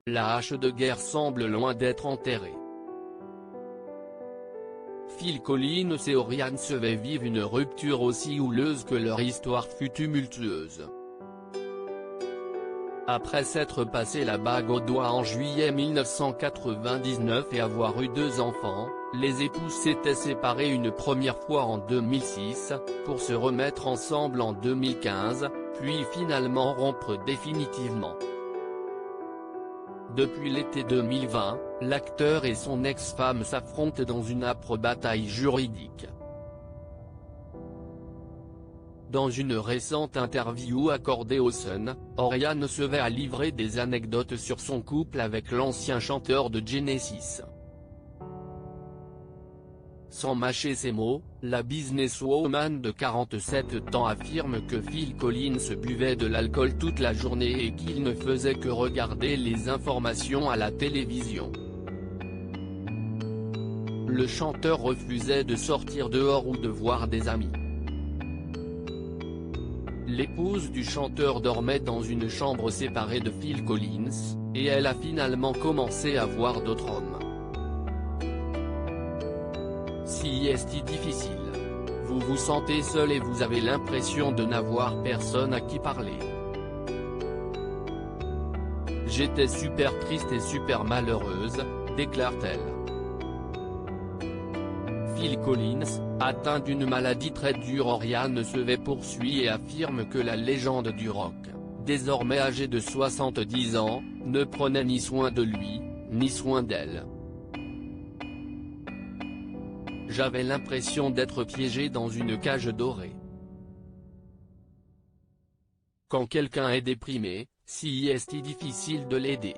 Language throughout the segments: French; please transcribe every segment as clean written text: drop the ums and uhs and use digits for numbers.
la hache de guerre semble loin d'être enterrée. Phil Collins et Oriane Sevet vivent une rupture aussi houleuse que leur histoire fut tumultueuse. Après s'être passé la bague au doigt en juillet 1999 et avoir eu 2 enfants, les époux s'étaient séparés une première fois en 2006, pour se remettre ensemble en 2015, puis finalement rompre définitivement. Depuis l'été 2020, l'acteur et son ex-femme s'affrontent dans une âpre bataille juridique. Dans une récente interview accordée au Sun, Oriane Sevet a livré des anecdotes sur son couple avec l'ancien chanteur de Genesis. Sans mâcher ses mots, la businesswoman de 47 ans affirme que Phil Collins buvait de l'alcool toute la journée et qu'il ne faisait que regarder les informations à la télévision. Le chanteur refusait de sortir dehors ou de voir des amis. L'épouse du chanteur dormait dans une chambre séparée de Phil Collins, et elle a finalement commencé à voir d'autres hommes. Si est difficile. Vous vous sentez seul et vous avez l'impression de n'avoir personne à qui parler. J'étais super triste et super malheureuse, déclare-t-elle. Phil Collins, atteint d'une maladie très dure. Oriane Sevet poursuit et affirme que la légende du rock, désormais âgé de 70 ans, ne prenait ni soin de lui, ni soin d'elle. J'avais l'impression d'être piégé dans une cage dorée. Quand quelqu'un est déprimé, si est difficile de l'aider.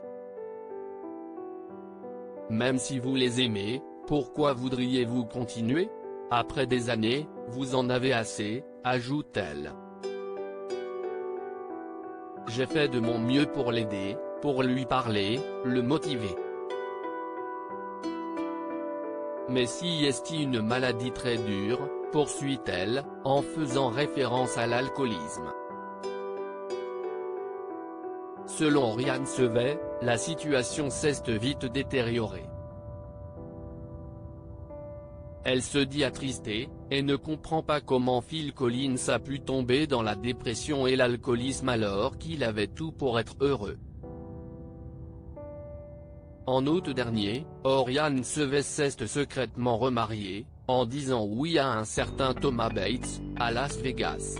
Même si vous les aimez, pourquoi voudriez-vous continuer? Après des années, vous en avez assez, ajoute-t-elle. J'ai fait de mon mieux pour l'aider, pour lui parler, le motiver. Mais si est une maladie très dure, poursuit-elle, en faisant référence à l'alcoolisme. Selon Oriane Sevet, la situation s'est vite détériorée. Elle se dit attristée, et ne comprend pas comment Phil Collins a pu tomber dans la dépression et l'alcoolisme alors qu'il avait tout pour être heureux. En août dernier, Oriane Sevet s'est secrètement remariée, en disant oui à un certain Thomas Bates, à Las Vegas.